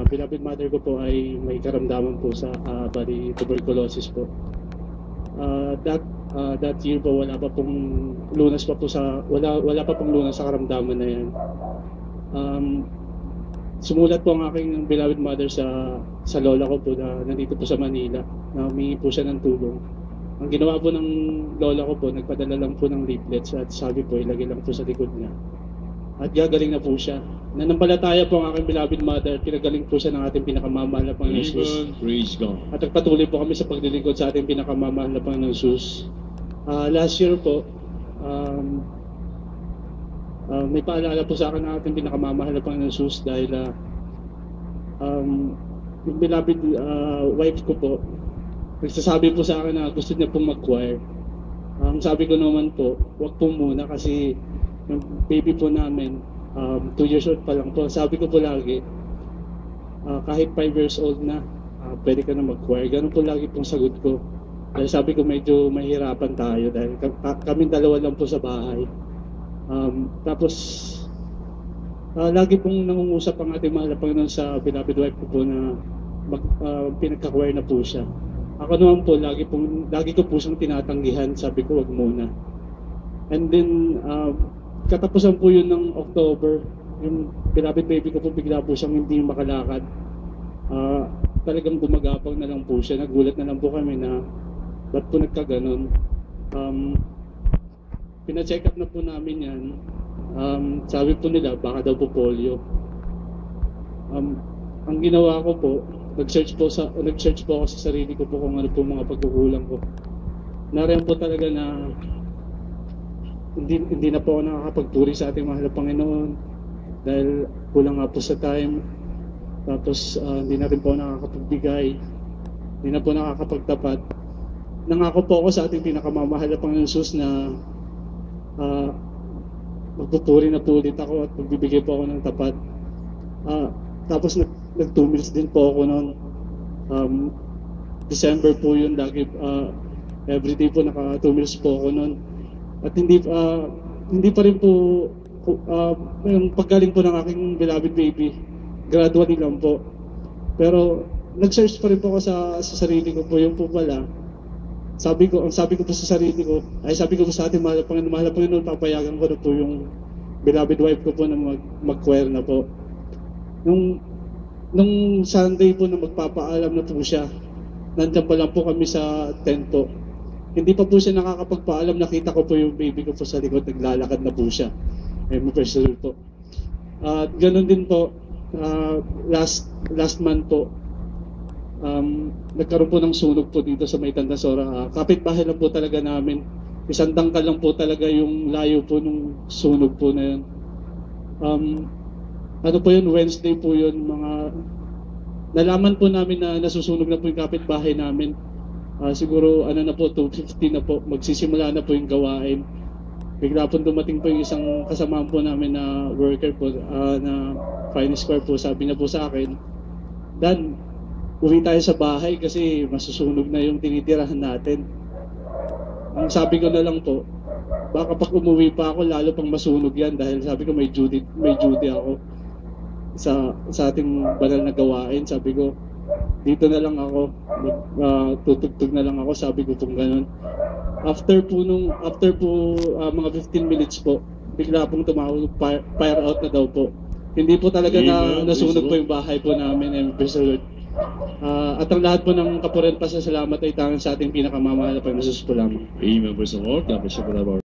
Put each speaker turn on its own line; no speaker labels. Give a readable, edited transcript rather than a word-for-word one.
beloved mother ko po ay may karamdaman po sa bali tuberculosis po. That year po wala pa pong lunas sa karamdaman na yan. Sumulat po ang aking beloved mother sa lola ko po na nandito po sa Manila, na humingi po siya ng tulong. Ang ginawa po ng lola ko po, nagpadala lang po ng leaflets at sabi po ilagay lang po sa likod niya. At gagaling na po siya. Nanampalataya po ang aking beloved mother, pinagaling po siya ng ating pinakamamahal na Panginoon Jesus.
Praise God.
At nagpatuloy po kami sa paglilingkod sa ating pinakamamahal na Panginoon Jesus. Last year po, may paalala po sa akin ng ating pinakamamahal na Panginoon Jesus dahil yung beloved wife ko po, nagsasabi po sa akin na gusto niya pong mag-choir. Ang sabi ko naman po, wag po muna kasi yung baby po namin, 2 years old pa lang po. Sabi ko po lagi, kahit 5 years old na, pwede ka na mag-choir. Ganun po lagi pong sagot ko. Dahil sabi ko medyo mahirapan tayo dahil kami dalawa lang po sa bahay. Tapos, lagi pong nangungusap ang ating mahal na Panginoon sa beloved wife ko po na pinagka-choir na po siya. Ako naman po, lagi ko po siyang tinatanggihan. Sabi ko, wag muna. And then, katapusan po yun ng October, yung beloved baby ko po bigla po siyang hindi makalakad. Talagang gumagapang na lang po siya. Nagulat na lang po kami na ba't po nagkaganon. Pina-check up na po namin yan. Sabi po nila baka daw po polio. Ang ginawa ko po, nag-search po ako sa sarili ko po kung ano po mga pagkukulang ko. Nariyan po talaga na hindi na po ako nakakapagpuri sa ating mahal na Panginoon dahil kulang nga po sa time. Tapos hindi na rin po nakakapagbigay, hindi na po nakakapagtapat. Nangako po ako sa ating pinakamamahal na Panginoon Jesus na magpupuri na po ulit ako at magbibigay po ako ng tapat. Tapos nag-2 meals din po ako noon. December po yun, lagi everyday po naka 2 meals po ako noon. At hindi pa rin po yung paggaling po ng aking beloved baby, gradually lang po. Pero nag-search pa rin po ako sa sarili ko po, yung po pala. Sabi ko po sa sarili ko, sabi ko po sa ating mahal na Panginoon, papayagan ko na po yung beloved wife ko po na mag-choir na po. Nung Sunday po na magpapaalam na po siya, nandiyan pa lang po kami sa tent po. Hindi pa po siya nakakapagpaalam, nakita ko po yung baby ko po sa likod, naglalakad na po siya. Praise the Lord po. At ganun din po, last month po, nagkaroon po ng sunog po dito sa May Tandasora. Kapitbahay lang po talaga namin. Isang dangkal lang po talaga yung layo po nung sunog po na yun. Ano po yun, Wednesday po yun, nalaman po namin na nasusunog na po yung kapitbahay namin. Siguro na po, 2:50 na po, magsisimula na po yung gawain. Bigla po dumating po yung isang kasamahan po namin na worker po, na Finance Corp po, sabi na po sa akin, Dan, uwi tayo sa bahay kasi masusunog na yung tinitirahan natin. Ang sabi ko na lang po, baka pag umuwi pa ako, lalo pang masunog yan dahil sabi ko may duty ako sa ating banal na gawain. Sabi ko, dito na lang ako, tutugtog na lang ako, sabi ko pong ganun. After po mga 15 minutes po, bigla pong tumawag, fire out na daw po. Hindi po talaga nasunog po yung bahay po namin, praise the Lord. At ang lahat po ng kapuren pasasalamat ay tanging sa ating pinakamamahal na Panginoon Jesus po lamang.
Amen. Praise the Lord. God bless you, brother.